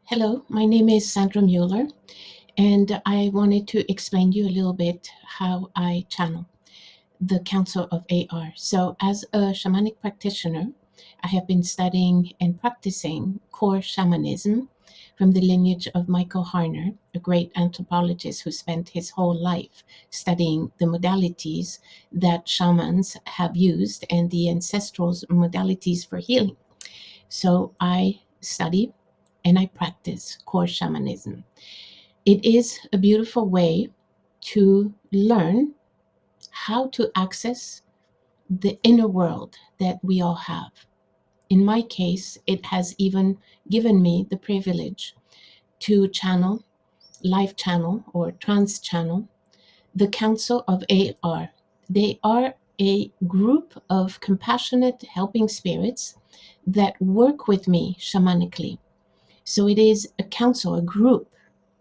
Hello, my name is Sandra Muller, and I wanted to explain to you a little bit how I channel the Council of AR. So, as a shamanic practitioner, I have been studying and practicing core shamanism from the lineage of Michael Harner, a great anthropologist who spent his whole life studying the modalities that shamans have used and the ancestral modalities for healing. So, I study and I practice core shamanism. It is a beautiful way to learn how to access the inner world that we all have. In my case, it has even given me the privilege to channel, live channel, or trans channel the Council of AR. They are a group of compassionate helping spirits that work with me shamanically. So it is a council, a group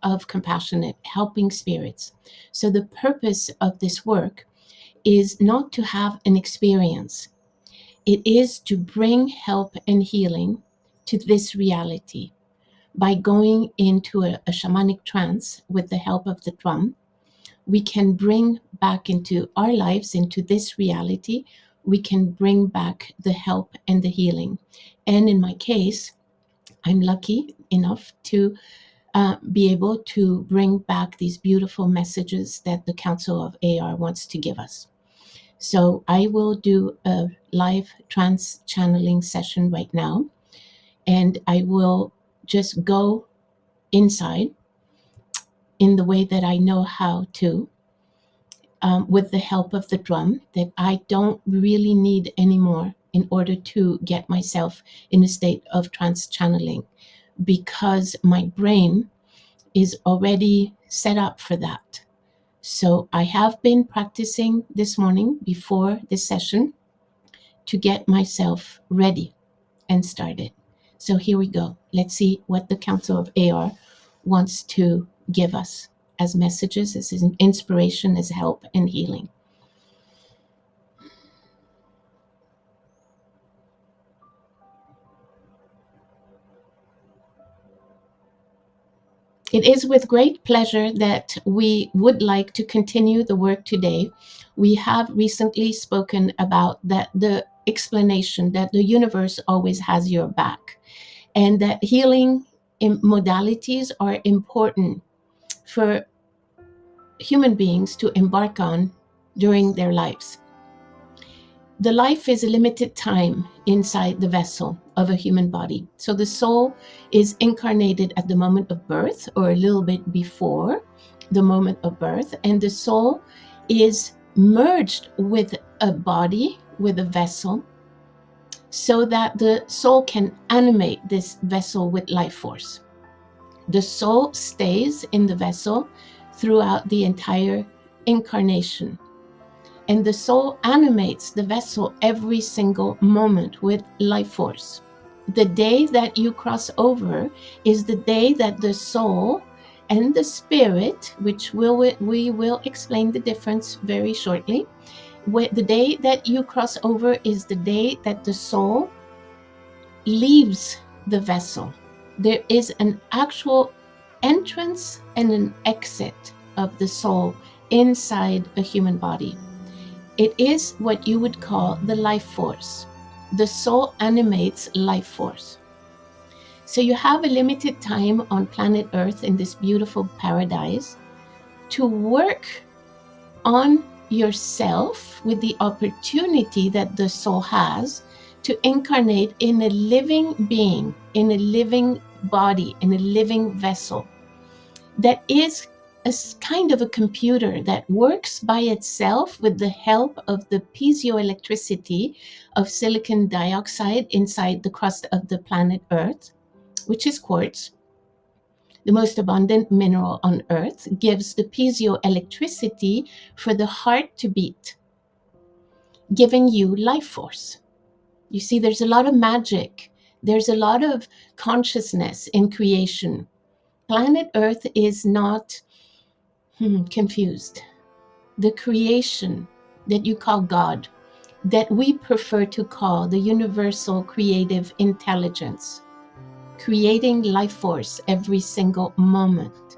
of compassionate, helping spirits. So the purpose of this work is not to have an experience, it is to bring help and healing to this reality. By going into a shamanic trance with the help of the drum, we can bring back into our lives, into this reality, we can bring back the help and the healing. And in my case, I'm lucky enough to be able to bring back these beautiful messages that the Council of AR wants to give us. So I will do a live trance channeling session right now, and I will just go inside in the way that I know how to, with the help of the drum that I don't really need anymore in order to get myself in a state of trance channeling, because my brain is already set up for that. So I have been practicing this morning before this session to get myself ready and started. So here we go. Let's see what the Council of AR wants to give us as messages, as inspiration, as help and healing. It is with great pleasure that we would like to continue the work today. We have recently spoken about that the explanation that the universe always has your back, and that healing modalities are important for human beings to embark on during their lives. The life is a limited time inside the vessel of a human body. So the soul is incarnated at the moment of birth or a little bit before the moment of birth, and the soul is merged with a body, with a vessel, so that the soul can animate this vessel with life force. The soul stays in the vessel throughout the entire incarnation. And the soul animates the vessel every single moment with life force. The day that you cross over is the day that the soul and the spirit, which we will explain the difference very shortly. The day that you cross over is the day that the soul leaves the vessel. There is an actual entrance and an exit of the soul inside a human body. It is what you would call the life force. The soul animates life force. So you have a limited time on planet Earth in this beautiful paradise to work on yourself with the opportunity that the soul has to incarnate in a living being, in a living body, in a living vessel that is a kind of a computer that works by itself with the help of the piezoelectricity of silicon dioxide inside the crust of the planet Earth, which is quartz. The most abundant mineral on Earth gives the piezoelectricity for the heart to beat, giving you life force. You see, there's a lot of magic. There's a lot of consciousness in creation. Planet Earth is not confused. The creation that you call God, that we prefer to call the universal creative intelligence, creating life force every single moment.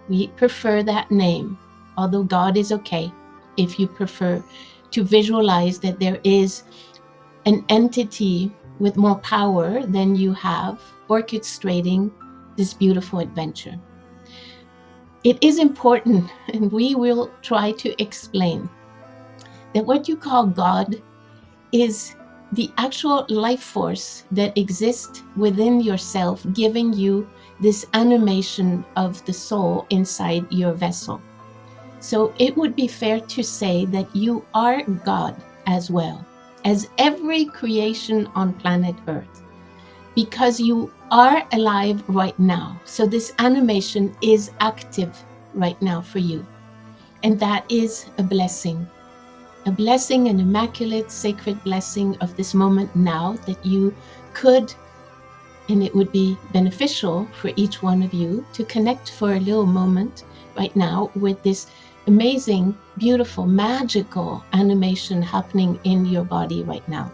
We prefer that name, although God is okay if you prefer to visualize that there is an entity with more power than you have orchestrating this beautiful adventure. It is important, and we will try to explain that what you call God is the actual life force that exists within yourself, giving you this animation of the soul inside your vessel. So it would be fair to say that you are God as well as every creation on planet Earth, because you are alive right now. So this animation is active right now for you. And that is a blessing, an immaculate, sacred blessing of this moment now, that you could, and it would be beneficial for each one of you to connect for a little moment right now with this amazing, beautiful, magical animation happening in your body right now.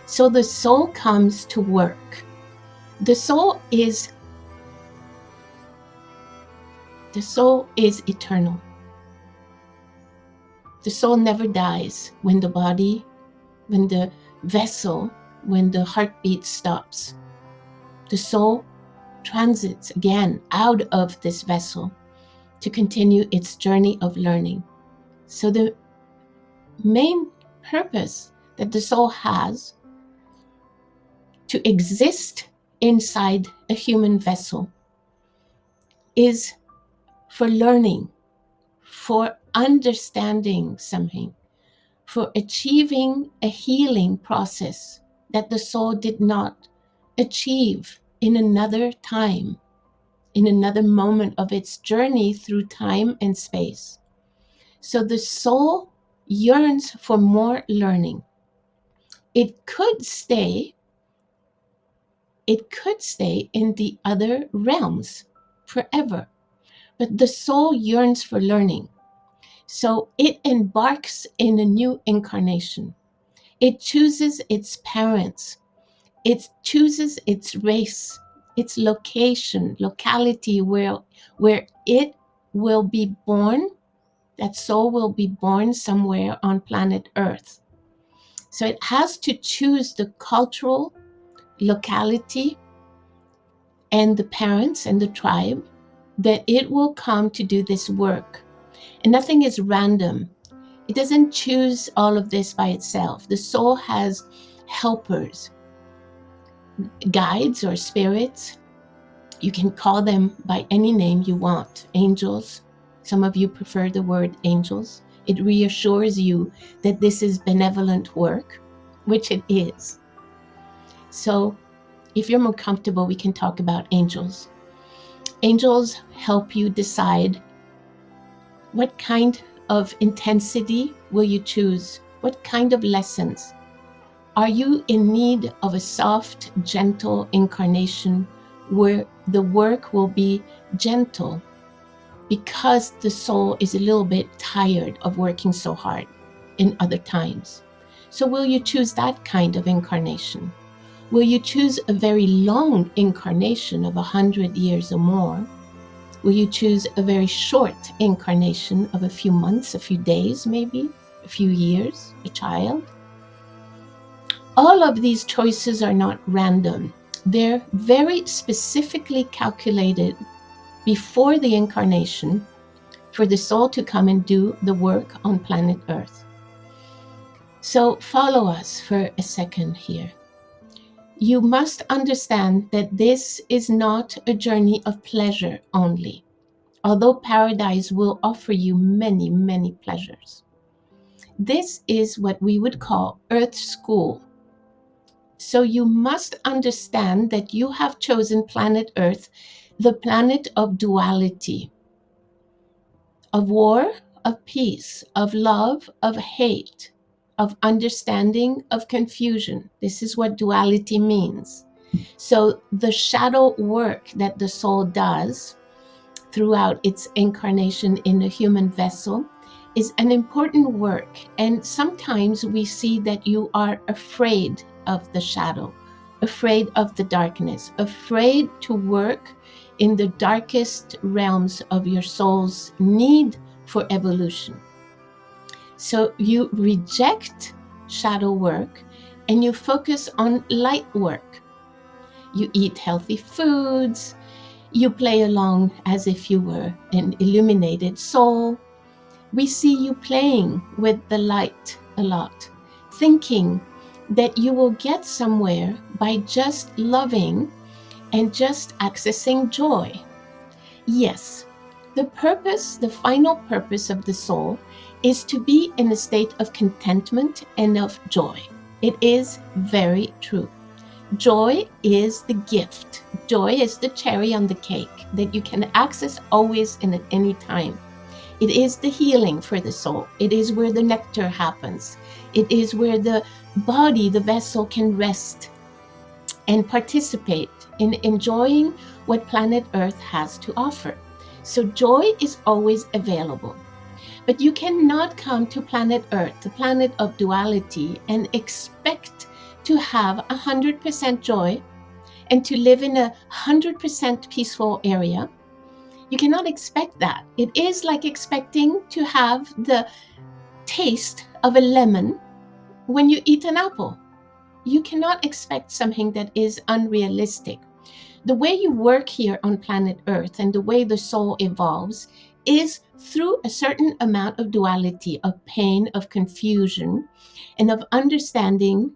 So the soul comes to work. The soul is eternal. The soul never dies when the body, when the vessel, when the heartbeat stops. The soul transits again out of this vessel to continue its journey of learning. So the main purpose that the soul has to exist inside a human vessel is for learning, for understanding something, for achieving a healing process that the soul did not achieve in another time, in another moment of its journey through time and space. So the soul yearns for more learning. It could stay in the other realms forever, but the soul yearns for learning. So it embarks in a new incarnation. It chooses its parents. It chooses its race, its locality where it will be born. That soul will be born somewhere on planet Earth. So it has to choose the cultural locality and the parents and the tribe that it will come to do this work. And nothing is random. It doesn't choose all of this by itself. The soul has helpers, guides or spirits. You can call them by any name you want. Angels. Some of you prefer the word angels. It reassures you that this is benevolent work, which it is. So if you're more comfortable, we can talk about angels. Angels help you decide what kind of intensity will you choose? What kind of lessons? Are you in need of a soft, gentle incarnation where the work will be gentle because the soul is a little bit tired of working so hard in other times? So will you choose that kind of incarnation? Will you choose a very long incarnation of 100 years or more? Will you choose a very short incarnation of a few months, a few days, maybe a few years, a child? All of these choices are not random. They're very specifically calculated before the incarnation for the soul to come and do the work on planet Earth. So follow us for a second here. You must understand that this is not a journey of pleasure only, although paradise will offer you many, many pleasures. This is what we would call Earth School. So you must understand that you have chosen planet Earth, the planet of duality, of war, of peace, of love, of hate, of understanding, of confusion. This is what duality means. So the shadow work that the soul does throughout its incarnation in a human vessel is an important work. And sometimes we see that you are afraid of the shadow. afraid of the darkness, afraid to work in the darkest realms of your soul's need for evolution. So you reject shadow work and you focus on light work. You eat healthy foods, you play along as if you were an illuminated soul. We see you playing with the light a lot, thinking that you will get somewhere by just loving and just accessing joy. Yes, the purpose, the final purpose of the soul is to be in a state of contentment and of joy. It is very true. Joy is the gift. Joy is the cherry on the cake that you can access always and at any time. It is the healing for the soul. It is where the nectar happens. It is where the body, the vessel, can rest and participate in enjoying what planet Earth has to offer. So joy is always available. But you cannot come to planet Earth, the planet of duality, and expect to have 100% joy and to live in a 100% peaceful area. You cannot expect that. It is like expecting to have the taste of a lemon when you eat an apple. You cannot expect something that is unrealistic. The way you work here on planet Earth and the way the soul evolves is through a certain amount of duality, of pain, of confusion, and of understanding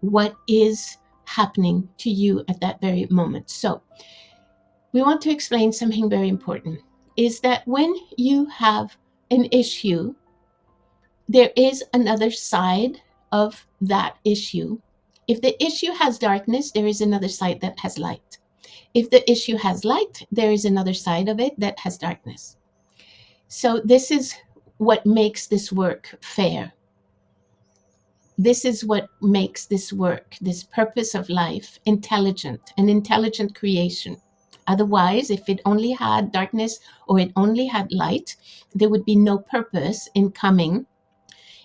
what is happening to you at that very moment. So, we want to explain something very important is that when you have an issue, there is another side of that issue. If the issue has darkness, there is another side that has light. If the issue has light, there is another side of it that has darkness. So this is what makes this work fair. This is what makes this work, this purpose of life, intelligent, an intelligent creation. Otherwise, if it only had darkness or it only had light, there would be no purpose in coming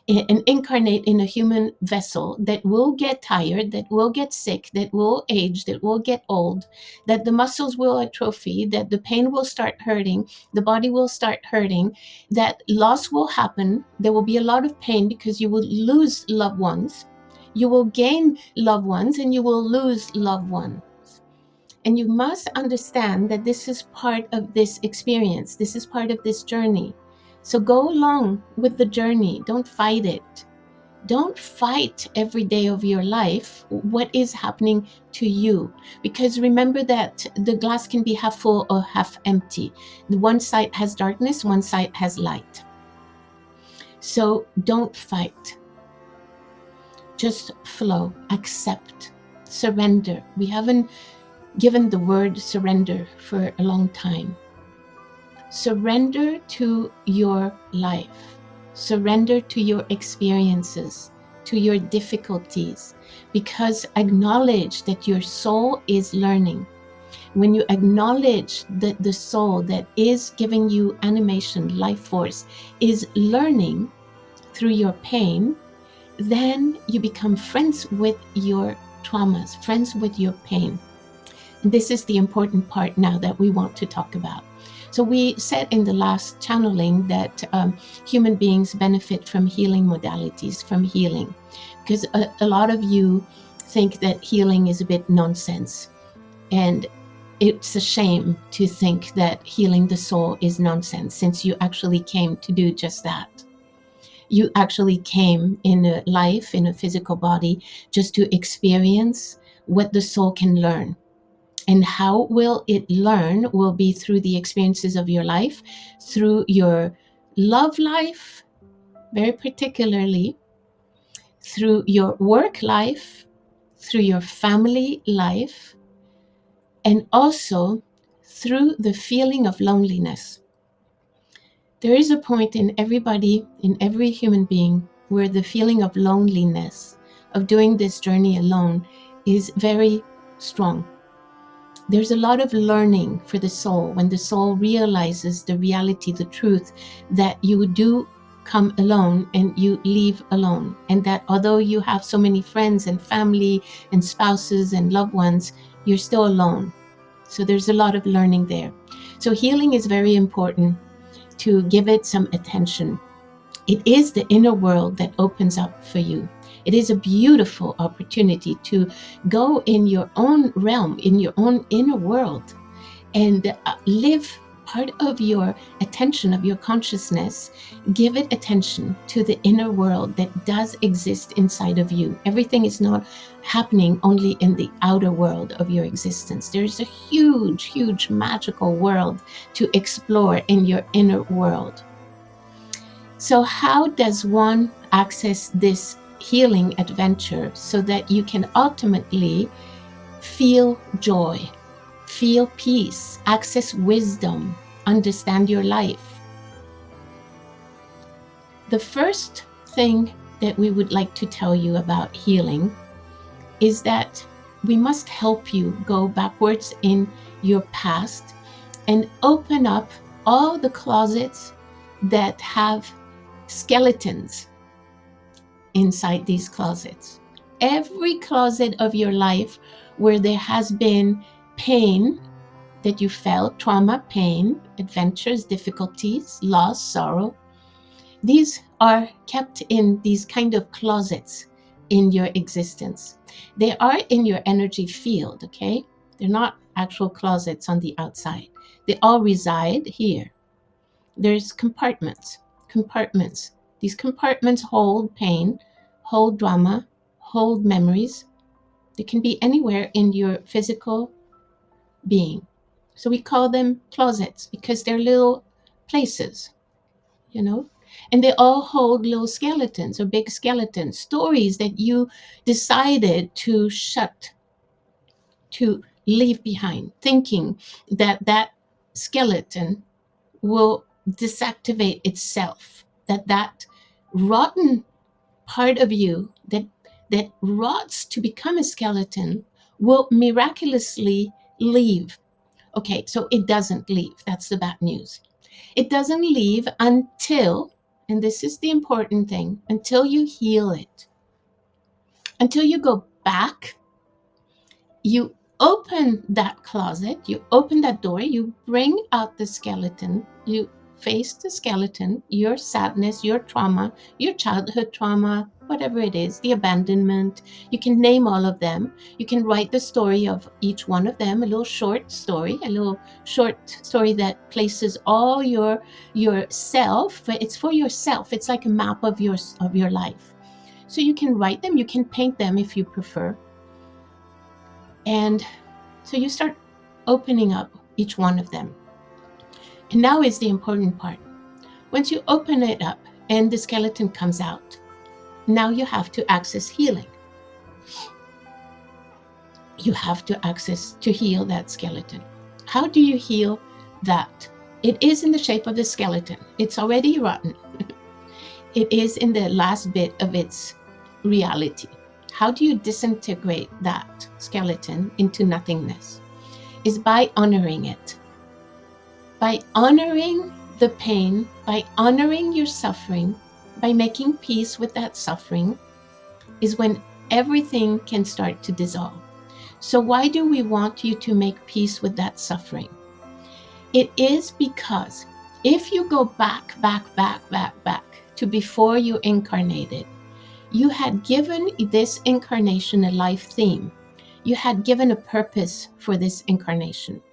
and incarnate in a human vessel that will get tired, that will get sick, that will age, that will get old, that the muscles will atrophy, that the pain will start hurting, the body will start hurting, that loss will happen. There will be a lot of pain because you will lose loved ones. You will gain loved ones and you will lose loved ones. And you must understand that this is part of this experience. This is part of this journey. So go along with the journey. Don't fight it. Don't fight every day of your life what is happening to you. Because remember that the glass can be half full or half empty. The one side has darkness, one side has light. So don't fight. Just flow, accept, surrender. We haven't given the word surrender for a long time. Surrender to your life. Surrender to your experiences, to your difficulties, because acknowledge that your soul is learning. When you acknowledge that the soul that is giving you animation, life force, is learning through your pain, then you become friends with your traumas, friends with your pain. This is the important part now that we want to talk about. So we said in the last channeling that human beings benefit from healing modalities, from healing, because a lot of you think that healing is a bit nonsense. And it's a shame to think that healing the soul is nonsense, since you actually came to do just that. You actually came in a life, in a physical body, just to experience what the soul can learn. And how will it learn will be through the experiences of your life, through your love life, very particularly, through your work life, through your family life, and also through the feeling of loneliness. There is a point in everybody, in every human being, where the feeling of loneliness, of doing this journey alone, is very strong. There's a lot of learning for the soul when the soul realizes the reality, the truth, that you do come alone and you leave alone. And that although you have so many friends and family and spouses and loved ones, you're still alone. So there's a lot of learning there. So healing is very important to give it some attention. It is the inner world that opens up for you. It is a beautiful opportunity to go in your own realm, in your own inner world, and live part of your attention, of your consciousness. Give it attention to the inner world that does exist inside of you. Everything is not happening only in the outer world of your existence. There's a huge, huge magical world to explore in your inner world. So how does one access this healing adventure so that you can ultimately feel joy, feel peace, access wisdom, understand your life? The first thing that we would like to tell you about healing is that we must help you go backwards in your past and open up all the closets that have skeletons inside these closets. Every closet of your life where there has been pain that you felt, trauma, pain, adventures, difficulties, loss, sorrow, these are kept in these kind of closets in your existence. They are in your energy field, okay? They're not actual closets on the outside. They all reside here. There's compartments, compartments. These compartments hold pain, hold drama, hold memories. They can be anywhere in your physical being. So we call them closets because they're little places, you know? And they all hold little skeletons or big skeletons, stories that you decided to shut, to leave behind, thinking that that skeleton will deactivate itself, that that rotten part of you that rots to become a skeleton will miraculously leave. Okay, so it doesn't leave. That's the bad news. It doesn't leave until, and this is the important thing, until you heal it, until you go back, you open that closet, you open that door, you bring out the skeleton, you face the skeleton, your sadness, your trauma, your childhood trauma, whatever it is, the abandonment. You can name all of them. You can write the story of each one of them, a little short story, a little short story that places all yourself. It's for yourself. It's like a map of your life. So you can write them, you can paint them if you prefer. And so you start opening up each one of them. And now is the important part. Once you open it up and the skeleton comes out, now you have to access healing. You have to access to heal that skeleton. How do you heal that? It is in the shape of a skeleton. It's already rotten. It is in the last bit of its reality. How do you disintegrate that skeleton into nothingness? Is by honoring it. By honoring the pain, by honoring your suffering, by making peace with that suffering, is when everything can start to dissolve. So why do we want you to make peace with that suffering? It is because if you go back to before you incarnated, you had given this incarnation a life theme. You had given a purpose for this incarnation.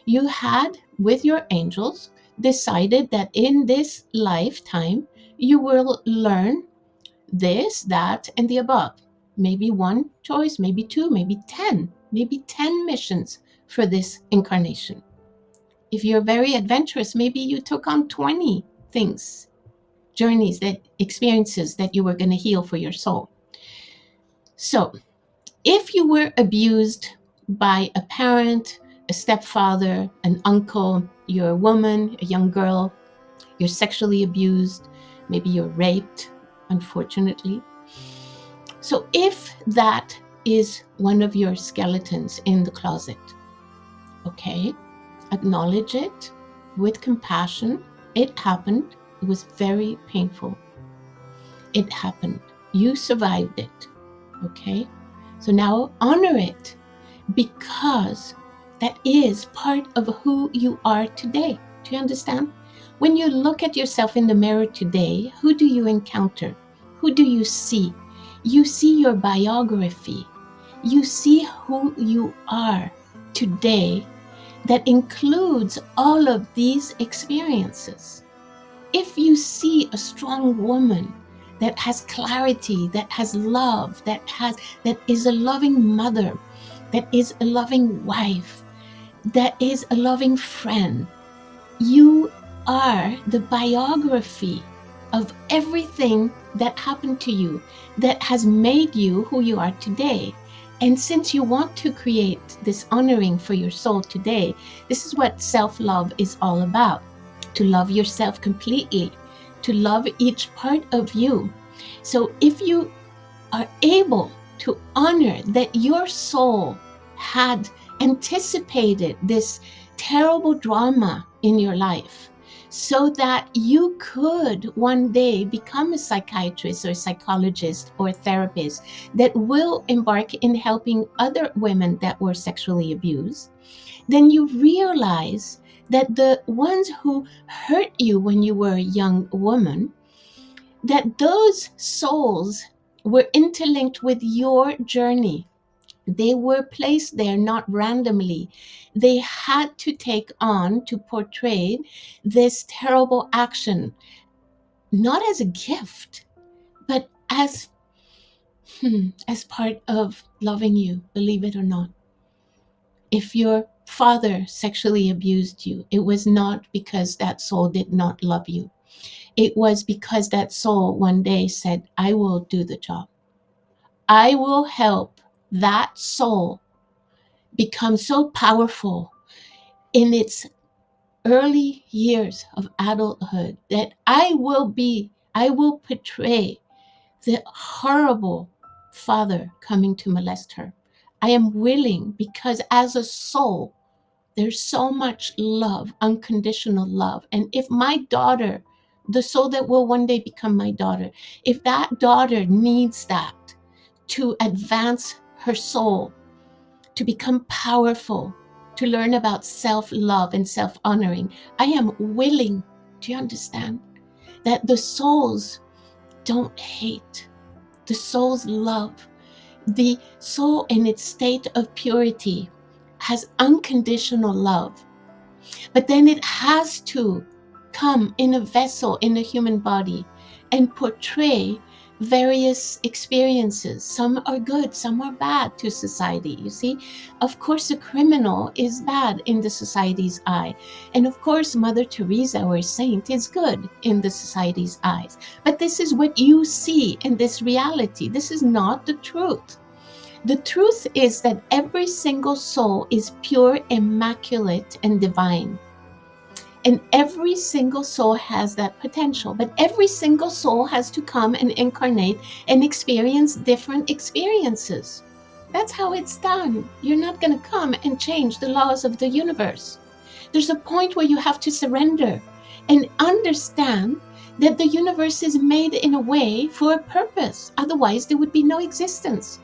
You had, with your angels, decided that in this lifetime, you will learn this, that, and the above. Maybe one choice, maybe two, maybe 10 missions for this incarnation. If you're very adventurous, maybe you took on 20 things, journeys, experiences that you were going to heal for your soul. So, if you were abused by a parent, a stepfather, an uncle, you're a woman, a young girl, you're sexually abused, maybe you're raped, unfortunately. So if that is one of your skeletons in the closet, okay, acknowledge it with compassion. It happened. It was very painful. it happened. You survived it. Okay? So now honor it, because that is part of who you are today. Do you understand? When you look at yourself in the mirror today, who do you encounter? Who do you see? You see your biography. You see who you are today, that includes all of these experiences. If you see a strong woman that has clarity, that has love, that is a loving mother, that is a loving wife, that is a loving friend, you are the biography of everything that happened to you, that has made you who you are today. And since you want to create this honoring for your soul today, this is what self-love is all about. To love yourself completely, to love each part of you. So if you are able to honor that your soul had anticipated this terrible drama in your life, so that you could one day become a psychiatrist or psychologist or therapist that will embark in helping other women that were sexually abused, then you realize that the ones who hurt you when you were a young woman, that those souls were interlinked with your journey. They were placed there not randomly. They had to take on, to portray this terrible action, not as a gift, but as part of loving you, believe it or not. If your father sexually abused you, it was not because that soul did not love you. It was because that soul one day said, I will do the job. I will help that soul become so powerful in its early years of adulthood that I will portray the horrible father coming to molest her. I am willing, because as a soul, there's so much love, unconditional love. And if my daughter, the soul that will one day become my daughter, if that daughter needs that to advance her soul, to become powerful, to learn about self-love and self-honoring, I am willing. Do you understand? That the souls don't hate. The souls love. The soul in its state of purity has unconditional love. But then it has to come in a vessel, in a human body, and portray various experiences. Some are good, some are bad to society. You see, of course, a criminal is bad in the society's eye. And of course, Mother Teresa or a saint is good in the society's eyes. But this is what you see in this reality. This is not the truth. The truth is that every single soul is pure, immaculate, and divine. And every single soul has that potential, but every single soul has to come and incarnate and experience different experiences. That's how it's done. You're not going to come and change the laws of the universe. There's a point where you have to surrender and understand that the universe is made in a way for a purpose. Otherwise, there would be no existence.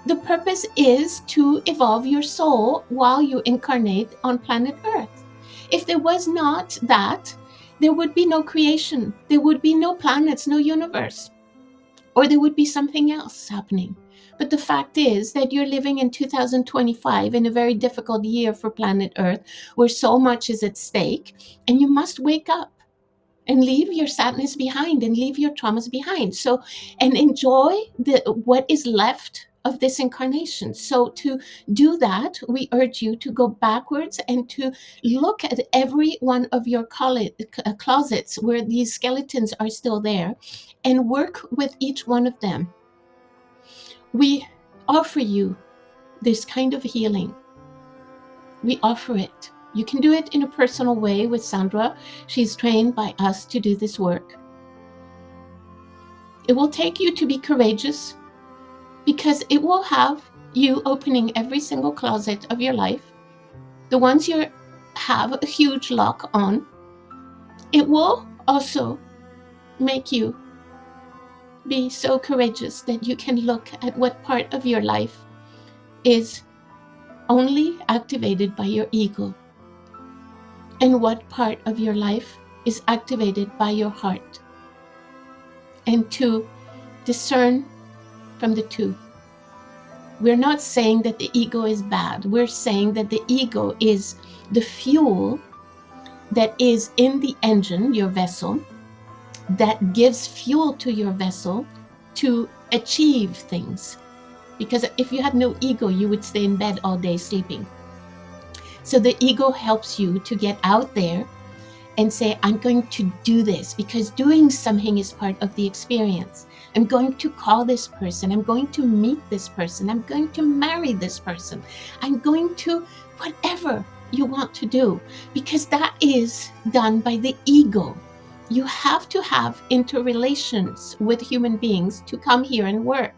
The purpose is to evolve your soul while you incarnate on planet Earth. If there was not that, there would be no creation. There would be no planets, no universe. Or there would be something else happening. But the fact is that you're living in 2025 in a very difficult year for planet Earth, where so much is at stake, and you must wake up and leave your sadness behind and leave your traumas behind. So, and enjoy what is left of this incarnation. So to do that, we urge you to go backwards and to look at every one of your closets where these skeletons are still there, and work with each one of them. We offer you this kind of healing. We offer it. You can do it in a personal way with Sandra. She's trained by us to do this work. It will take you to be courageous, because it will have you opening every single closet of your life, the ones you have a huge lock on. It will also make you be so courageous that you can look at what part of your life is only activated by your ego and what part of your life is activated by your heart, and to discern from the two. We're not saying that the ego is bad. We're saying that the ego is the fuel that is in the engine, your vessel, that gives fuel to your vessel to achieve things. Because if you had no ego, you would stay in bed all day sleeping. So the ego helps you to get out there and say, I'm going to do this, because doing something is part of the experience. I'm going to call this person. I'm going to meet this person. I'm going to marry this person. I'm going to whatever you want to do, because that is done by the ego. You have to have interrelations with human beings to come here and work.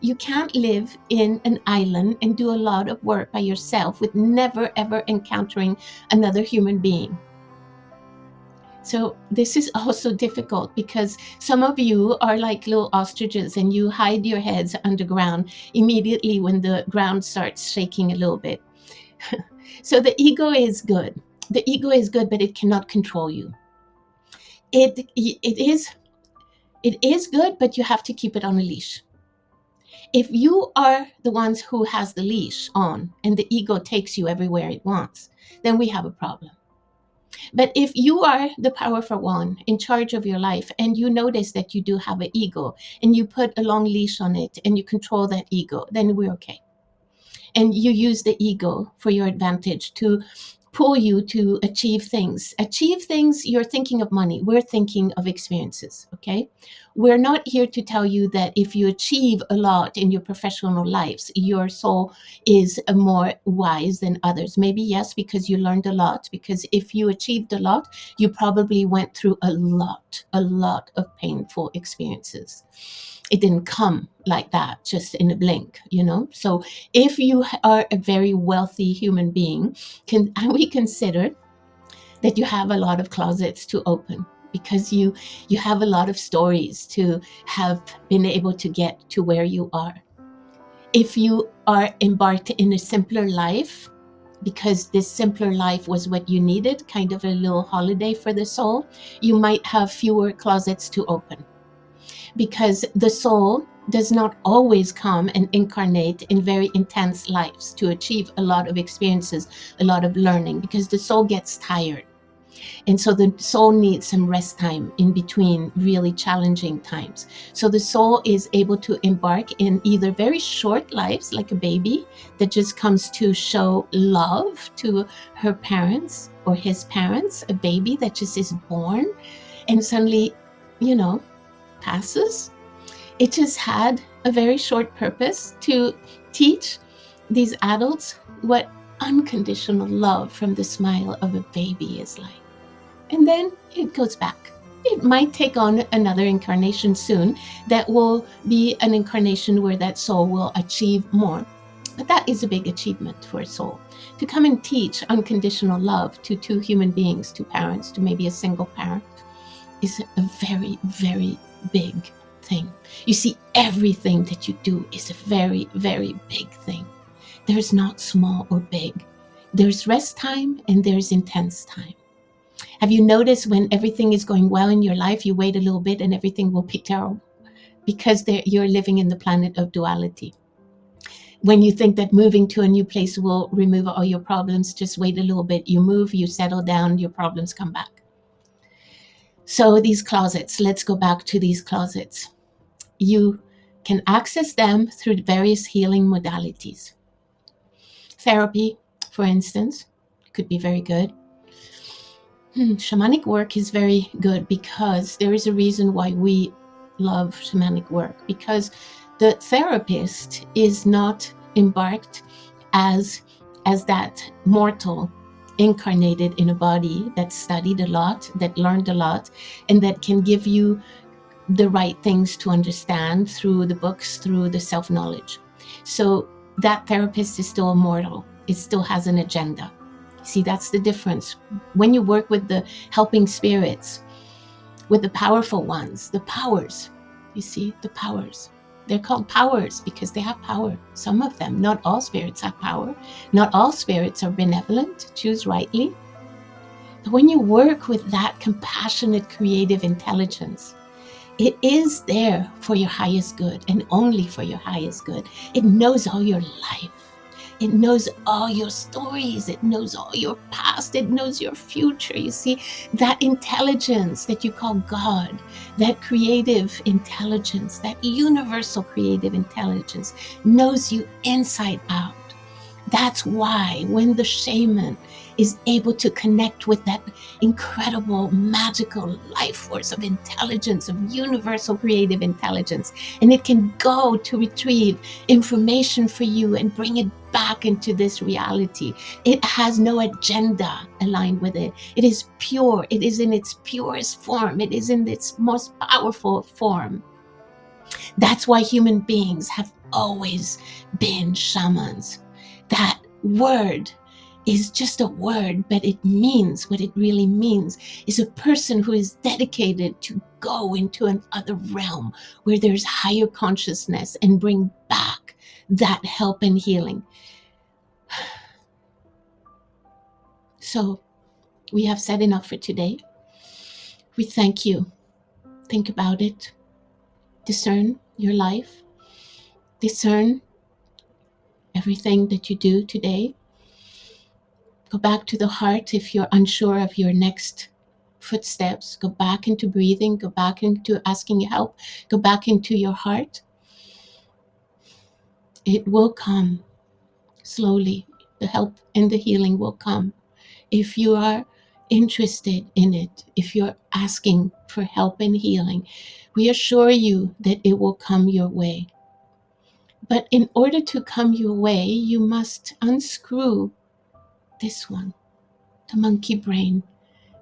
You can't live in an island and do a lot of work by yourself with never ever encountering another human being. So this is also difficult because some of you are like little ostriches and you hide your heads underground immediately when the ground starts shaking a little bit. So the ego is good. The ego is good, but it cannot control you. It is good, but you have to keep it on a leash. If you are the ones who has the leash on and the ego takes you everywhere it wants, then we have a problem. But if you are the powerful one in charge of your life and you notice that you do have an ego and you put a long leash on it and you control that ego, then we're okay. And you use the ego for your advantage to pull you to achieve things. Achieve things, you're thinking of money. We're thinking of experiences, okay? We're not here to tell you that if you achieve a lot in your professional lives, your soul is more wise than others. Maybe yes, because you learned a lot, because if you achieved a lot, you probably went through a lot of painful experiences. It didn't come like that just in a blink, you know? So if you are a very wealthy human being, can we consider that you have a lot of closets to open because you have a lot of stories to have been able to get to where you are. If you are embarked in a simpler life, because this simpler life was what you needed, kind of a little holiday for the soul, you might have fewer closets to open. Because the soul does not always come and incarnate in very intense lives to achieve a lot of experiences, a lot of learning, because the soul gets tired. And so the soul needs some rest time in between really challenging times. So the soul is able to embark in either very short lives, like a baby that just comes to show love to her parents or his parents, a baby that just is born and suddenly, passes. It just had a very short purpose to teach these adults what unconditional love from the smile of a baby is like. And then it goes back. It might take on another incarnation soon that will be an incarnation where that soul will achieve more. But that is a big achievement for a soul. To come and teach unconditional love to two human beings, two parents, to maybe a single parent, is a very, very big thing. You see, everything that you do is a very, very big thing. There's not small or big. There's rest time and there's intense time. Have you noticed when everything is going well in your life, you wait a little bit and everything will be terrible? Because you're living in the planet of duality. When you think that moving to a new place will remove all your problems, just wait a little bit. You move, you settle down, your problems come back. So these closets, let's go back to these closets. You can access them through various healing modalities. Therapy, for instance, could be very good. Shamanic work is very good because there is a reason why we love shamanic work, because the therapist is not embarked as that mortal incarnated in a body that studied a lot, that learned a lot, and that can give you the right things to understand through the books, through the self-knowledge. So that therapist is still immortal. It still has an agenda. See, that's the difference. When you work with the helping spirits, with the powerful ones, the powers, You see, the powers. They're called powers because they have power. Some of them, not all spirits have power. Not all spirits are benevolent. Choose rightly. But when you work with that compassionate, creative intelligence, it is there for your highest good and only for your highest good. It knows all your life. It knows all your stories. It knows all your past. It knows your future. You see, that intelligence that you call God, that creative intelligence, that universal creative intelligence knows you inside out. That's why when the shaman is able to connect with that incredible, magical life force of intelligence, of universal creative intelligence, and it can go to retrieve information for you and bring it back into this reality. It has no agenda aligned with it. It is pure. It is in its purest form. It is in its most powerful form. That's why human beings have always been shamans. That word is just a word, but it means what it really means is a person who is dedicated to go into another realm where there's higher consciousness and bring back that help and healing. So we have said enough for today. We thank you. Think about it. Discern your life. Discern everything that you do today. Go back to the heart if you're unsure of your next footsteps. Go back into breathing. Go back into asking help. Go back into your heart. It will come slowly. The help and the healing will come. If you are interested in it, if you're asking for help and healing, we assure you that it will come your way. But in order to come your way, you must unscrew this one, the monkey brain.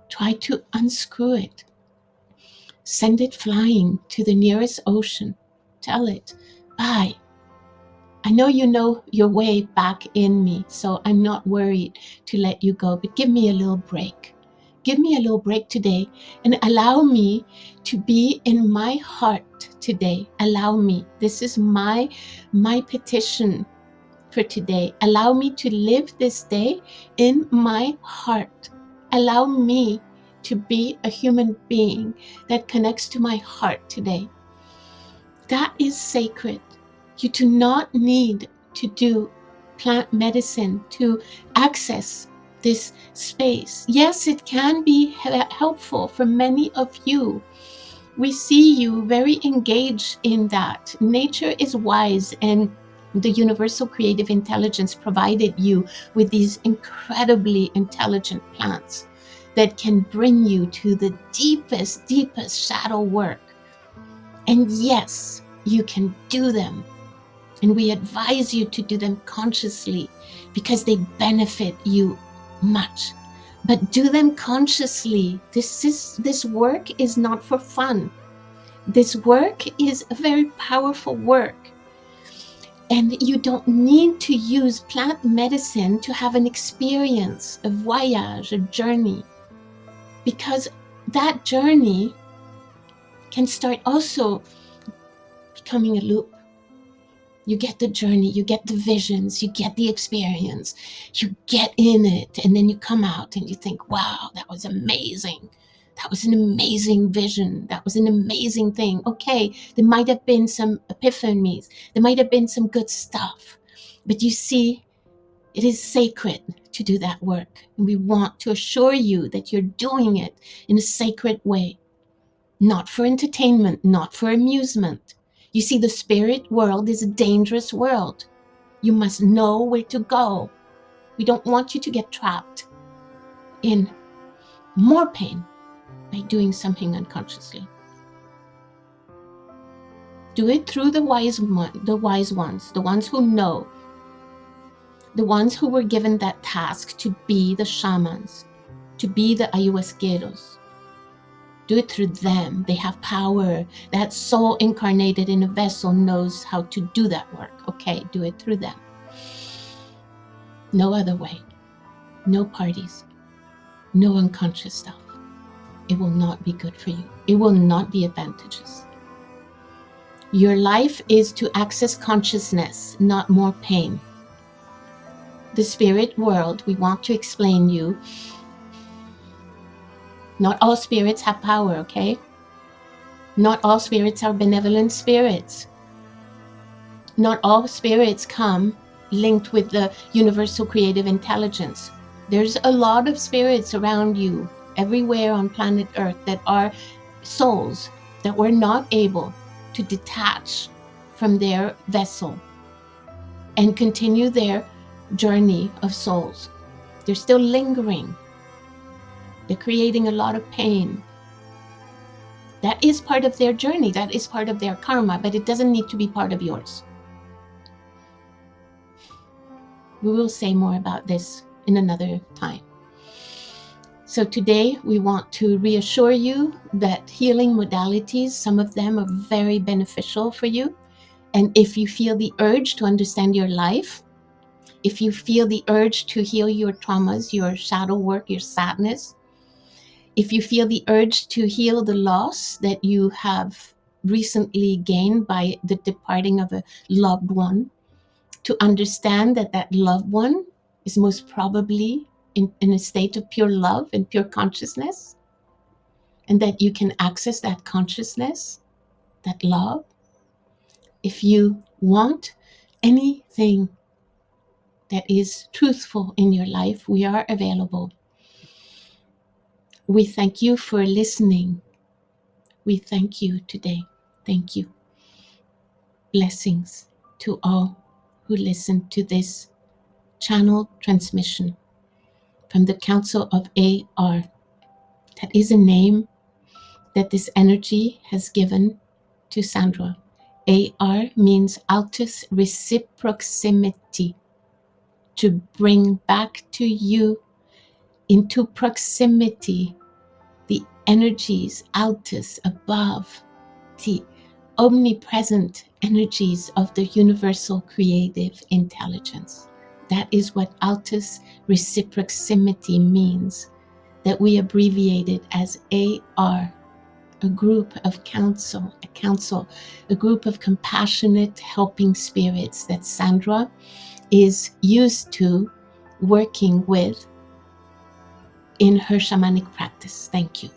Try to unscrew it. Send it flying to the nearest ocean. Tell it, bye. I know you know your way back in me, so I'm not worried to let you go, but give me a little break. Give me a little break today and allow me to be in my heart today. Allow me. This is my petition for today. Allow me to live this day in my heart. Allow me to be a human being that connects to my heart today. That is sacred. You do not need to do plant medicine to access this space. Yes, it can be helpful for many of you. We see you very engaged in that. Nature is wise, and the universal creative intelligence provided you with these incredibly intelligent plants that can bring you to the deepest shadow work. And yes, you can do them. And we advise you to do them consciously because they benefit you much. But do them consciously. This work is not for fun. This work is a very powerful work. And you don't need to use plant medicine to have an experience, a voyage, a journey. Because that journey can start also becoming a loop. You get the journey, you get the visions, you get the experience, you get in it, and then you come out and you think, wow, that was amazing. That was an amazing vision. That was an amazing thing. Okay, there might have been some epiphanies. There might have been some good stuff. But you see, it is sacred to do that work. And we want to assure you that you're doing it in a sacred way. Not for entertainment, not for amusement. You see, the spirit world is a dangerous world. You must know where to go. We don't want you to get trapped in more pain by doing something unconsciously. Do it through the wise ones, the ones who know, the ones who were given that task to be the shamans, to be the ayahuasqueros. Do it through them. They have power. That soul incarnated in a vessel knows how to do that work. Okay, do it through them. No other way. No parties. No unconscious stuff. It will not be good for you. It will not be advantageous. Your life is to access consciousness, not more pain. The spirit world, we want to explain you, not all spirits have power, okay? Not all spirits are benevolent spirits. Not all spirits come linked with the universal creative intelligence. There's a lot of spirits around you, everywhere on planet Earth, that are souls that were not able to detach from their vessel and continue their journey of souls. They're still lingering. They're creating a lot of pain. That is part of their journey. That is part of their karma, but it doesn't need to be part of yours. We will say more about this in another time. So today we want to reassure you that healing modalities, some of them are very beneficial for you. And if you feel the urge to understand your life, if you feel the urge to heal your traumas, your shadow work, your sadness, if you feel the urge to heal the loss that you have recently gained by the departing of a loved one, to understand that that loved one is most probably in a state of pure love and pure consciousness, and that you can access that consciousness, that love. If you want anything that is truthful in your life, we are available. We thank you for listening. We thank you today. Thank you. Blessings to all who listen to this channel transmission from the Council of AR. That is a name that this energy has given to Sandra. AR means altus reciprocity, to bring back to you into proximity the energies altus above, the omnipresent energies of the universal creative intelligence. That is what altus reciprocity means, that we abbreviate it as AR, a group of a group of compassionate helping spirits that Sandra is used to working with in her shamanic practice. Thank you.